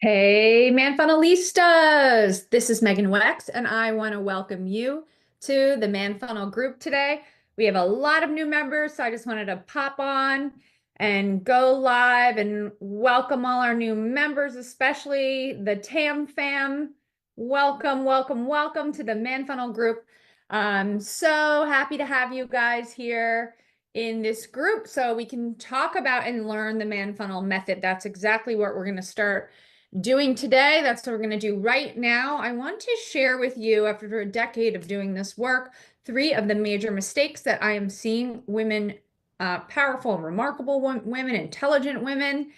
Hey, Manfunnelistas! This is Megan Wex, and I want to welcome you to the Manfunnel group today. We have a lot of new members, so I just wanted to pop on and go live and welcome all our new members, especially the TAM fam. Welcome, welcome, welcome to the Manfunnel group. I'm so happy to have you guys here in this group so we can talk about and learn the Manfunnel method. That's exactly what we're going to start doing today. That's what we're going to do right now. I want to share with you, after a decade of doing this work, 3 of the major mistakes that I am seeing women, powerful and remarkable women, intelligent women,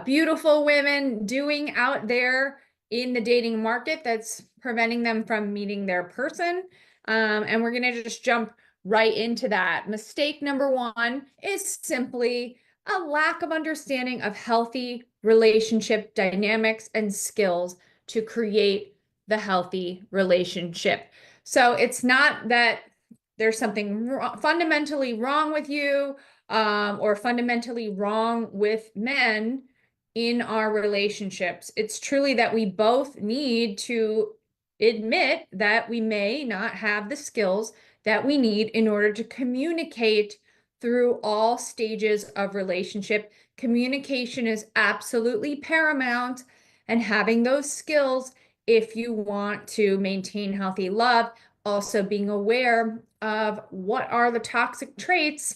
beautiful women doing out there in the dating market that's preventing them from meeting their person. And we're going to just jump right into that. Mistake number 1 is simply a lack of understanding of healthy relationship dynamics and skills to create the healthy relationship. So it's not that there's something fundamentally wrong with you, or fundamentally wrong with men in our relationships. It's truly that we both need to admit that we may not have the skills that we need in order to communicate through all stages of relationship. Communication is absolutely paramount, and having those skills if you want to maintain healthy love. Also being aware of what are the toxic traits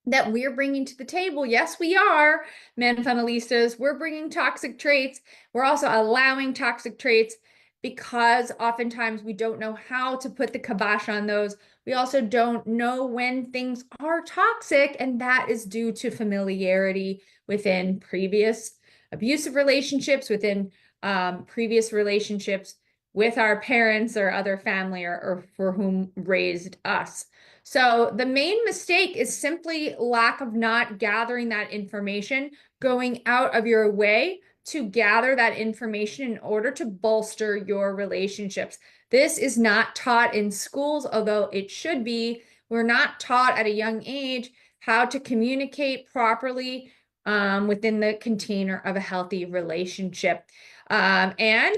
that we're bringing to the table. Yes, we are, Manfunnelistas. We're bringing toxic traits. We're also allowing toxic traits because oftentimes we don't know how to put the kibosh on those. We also don't know when things are toxic, and that is due to familiarity within previous abusive relationships, within previous relationships with our parents or other family or for whom raised us. So the main mistake is simply lack of not gathering that information, going out of your way to gather that information in order to bolster your relationships. This is not taught in schools, although it should be. We're not taught at a young age how to communicate properly within the container of a healthy relationship. And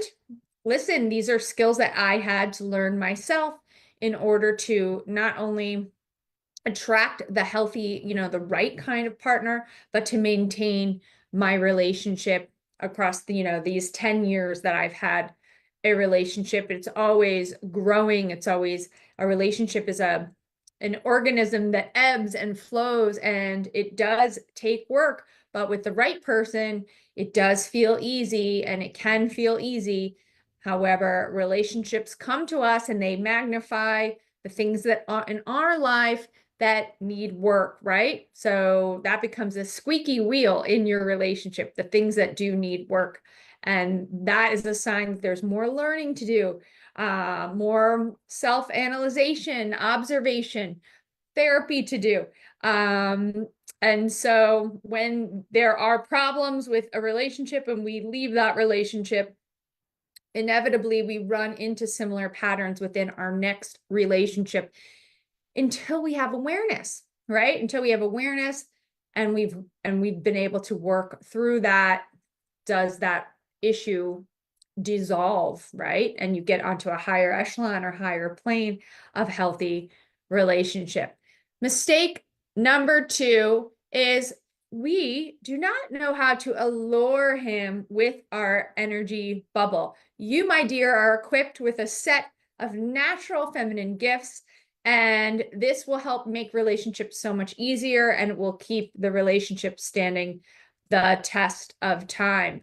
listen, these are skills that I had to learn myself in order to not only attract the healthy, the right kind of partner, but to maintain my relationship across these 10 years that I've had a relationship. It's always growing. It's always, a relationship is an organism that ebbs and flows, and it does take work, but with the right person, it does feel easy, and it can feel easy. However, relationships come to us and they magnify the things that are in our life that need work, right? So that becomes a squeaky wheel in your relationship, the things that do need work. And that is a sign that there's more learning to do, more self-analyzation, observation, therapy to do. And so when there are problems with a relationship and we leave that relationship, inevitably we run into similar patterns within our next relationship until we have awareness, right? Until we have awareness and we've been able to work through that, does that issue dissolve, right? And you get onto a higher echelon or higher plane of healthy relationship. Mistake number 2 is we do not know how to allure him with our energy bubble. You, my dear, are equipped with a set of natural feminine gifts, and this will help make relationships so much easier, and it will keep the relationship standing the test of time.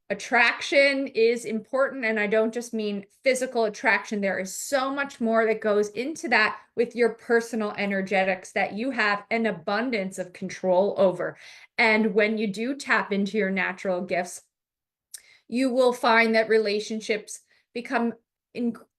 Attraction is important, and I don't just mean physical attraction. There is so much more that goes into that with your personal energetics that you have an abundance of control over. And when you do tap into your natural gifts, you will find that relationships become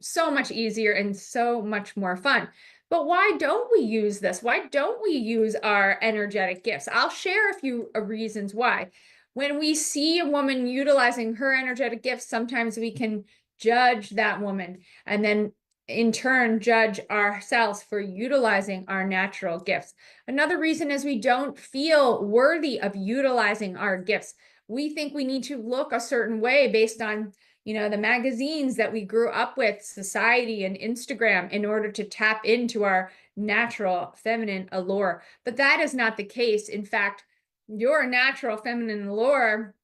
so much easier and so much more fun. But why don't we use this? Why don't we use our energetic gifts? I'll share a few reasons why. When we see a woman utilizing her energetic gifts, sometimes we can judge that woman and then in turn judge ourselves for utilizing our natural gifts. Another reason is we don't feel worthy of utilizing our gifts. we think we need to look a certain way based on, the magazines that we grew up with, society and Instagram, in order to tap into our natural feminine allure. But that is not the case. In fact, your natural feminine allure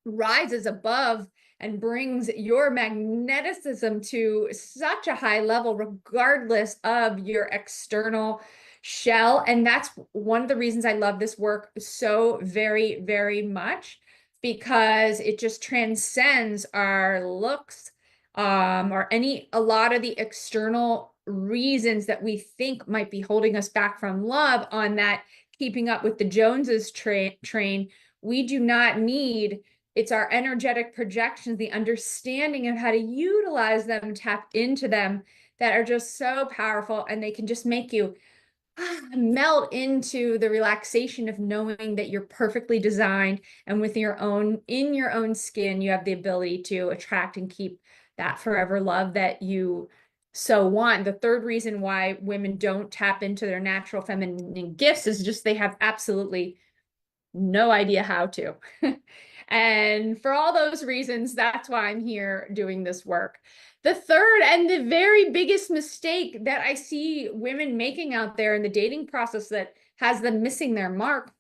rises above and brings your magnetism to such a high level, regardless of your external shell. And that's one of the reasons I love this work so very, very much, because it just transcends our looks, or a lot of the external reasons that we think might be holding us back from love on that keeping up with the Joneses train. We do not need. It's our energetic projections, the understanding of how to utilize them, tap into them, that are just so powerful, and they can just make you melt into the relaxation of knowing that you're perfectly designed, and in your own skin, you have the ability to attract and keep that forever love that you so want. The third reason why women don't tap into their natural feminine gifts is just they have absolutely no idea how to. And for all those reasons, that's why I'm here doing this work. The third and the very biggest mistake that I see women making out there in the dating process that has them missing their mark,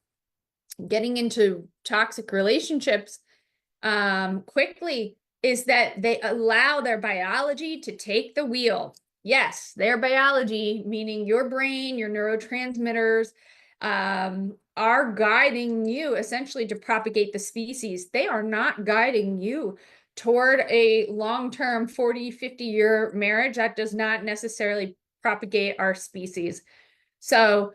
getting into toxic relationships quickly, is that they allow their biology to take the wheel. Yes, their biology, meaning your brain, your neurotransmitters, are guiding you essentially to propagate the species. They are not guiding you toward a long-term 40, 50-year marriage. That does not necessarily propagate our species. So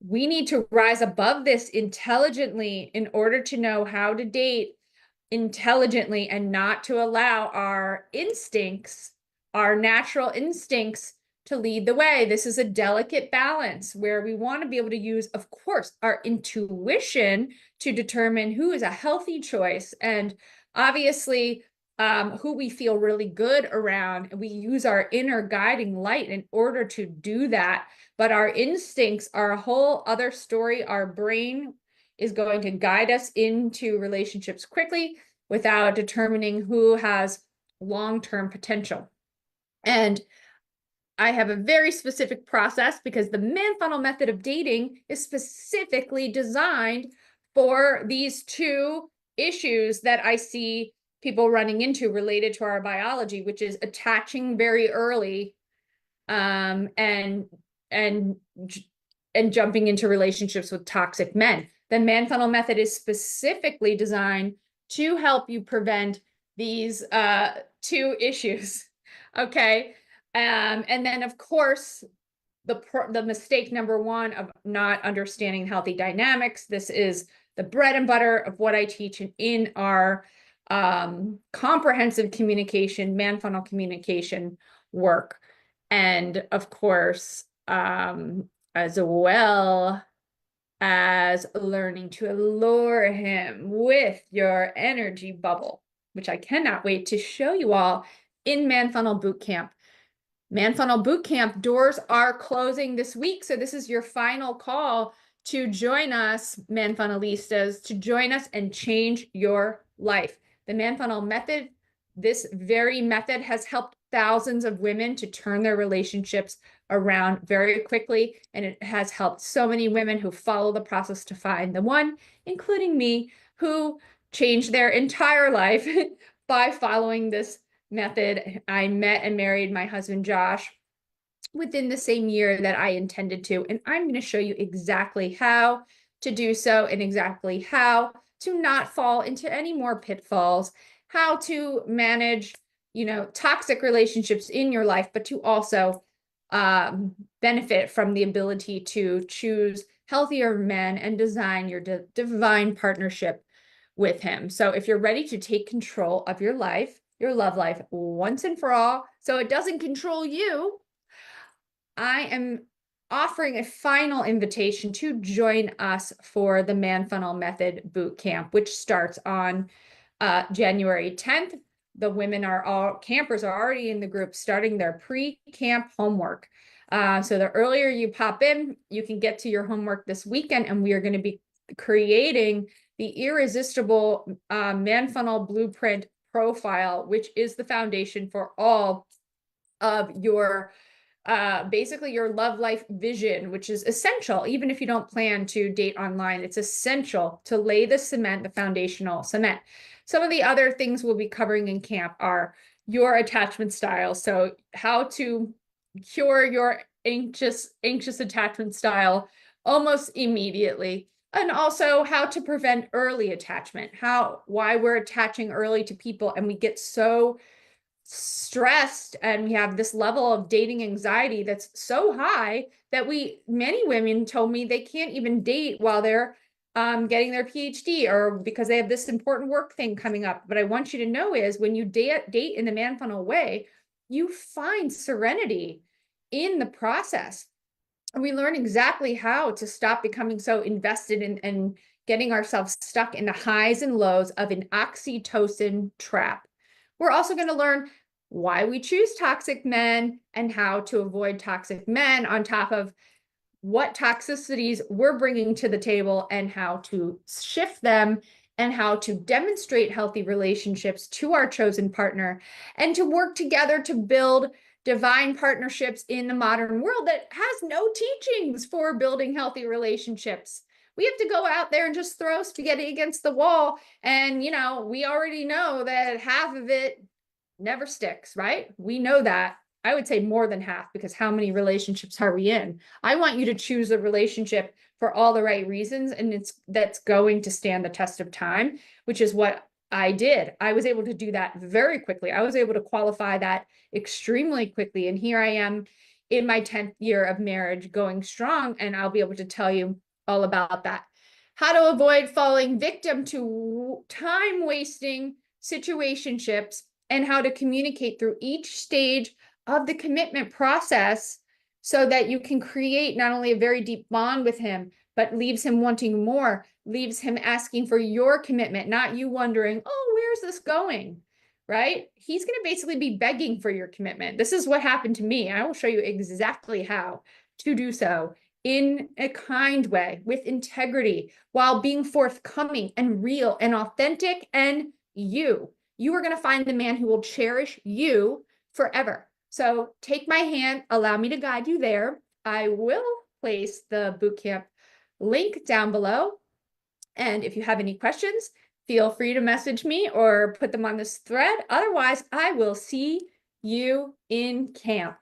we need to rise above this intelligently in order to know how to date intelligently, and not to allow our instincts, our natural instincts, to lead the way. This is a delicate balance where we want to be able to use, of course, our intuition to determine who is a healthy choice, and obviously who we feel really good around. And we use our inner guiding light in order to do that. But our instincts are a whole other story. Our brain is going to guide us into relationships quickly without determining who has long-term potential. And I have a very specific process, because the Manfunnel method of dating is specifically designed for these two issues that I see people running into related to our biology, which is attaching very early, and jumping into relationships with toxic men. The Manfunnel method is specifically designed to help you prevent these two issues. Okay. And then, of course, the mistake number one of not understanding healthy dynamics. This is the bread and butter of what I teach in our comprehensive communication, Manfunnel communication work. And of course, as well as learning to allure him with your energy bubble, which I cannot wait to show you all in Manfunnel Bootcamp. Manfunnel Bootcamp doors are closing this week, so this is your final call to join us, Manfunnelistas, to join us and change your life. The Manfunnel method, this very method, has helped thousands of women to turn their relationships around very quickly, and it has helped so many women who follow the process to find the one, including me, who changed their entire life by following this method. I met and married my husband, Josh, within the same year that I intended to. And I'm going to show you exactly how to do so, and exactly how to not fall into any more pitfalls, how to manage, toxic relationships in your life, but to also benefit from the ability to choose healthier men and design your divine partnership with him. So if you're ready to take control of your life, your love life, once and for all, so it doesn't control you, I am offering a final invitation to join us for the Manfunnel Method Bootcamp, which starts on January 10th. The campers are already in the group starting their pre-camp homework. So the earlier you pop in, you can get to your homework this weekend, and we are going to be creating the irresistible Manfunnel blueprint profile, which is the foundation for all of your basically your love life vision, which is essential. Even if you don't plan to date online, it's essential to lay the cement, the foundational cement. Some of the other things we'll be covering in camp are your attachment style. So how to cure your anxious attachment style almost immediately. And also how to prevent early attachment, why we're attaching early to people and we get so stressed and we have this level of dating anxiety that's so high that many women told me they can't even date while they're getting their PhD or because they have this important work thing coming up. But I want you to know is when you date in the Manfunnel way, you find serenity in the process. And we learn exactly how to stop becoming so invested in getting ourselves stuck in the highs and lows of an oxytocin trap. We're also going to learn why we choose toxic men and how to avoid toxic men, on top of what toxicities we're bringing to the table and how to shift them and how to demonstrate healthy relationships to our chosen partner and to work together to build divine partnerships in the modern world that has no teachings for building healthy relationships. We have to go out there and just throw spaghetti against the wall. And, we already know that half of it never sticks, right? We know that. I would say more than half, because how many relationships are we in? I want you to choose a relationship for all the right reasons, and that's going to stand the test of time, which is what I did. I was able to do that very quickly. I was able to qualify that extremely quickly. And here I am in my 10th year of marriage going strong, and I'll be able to tell you all about that. How to avoid falling victim to time-wasting situationships and how to communicate through each stage of the commitment process so that you can create not only a very deep bond with him, but leaves him wanting more, leaves him asking for your commitment, not you wondering, oh, where's this going, right? He's going to basically be begging for your commitment. This is what happened to me. I will show you exactly how to do so in a kind way, with integrity, while being forthcoming and real and authentic and you. You are going to find the man who will cherish you forever. So take my hand, allow me to guide you there. I will place the bootcamp link down below. And if you have any questions, feel free to message me or put them on this thread. Otherwise, I will see you in camp.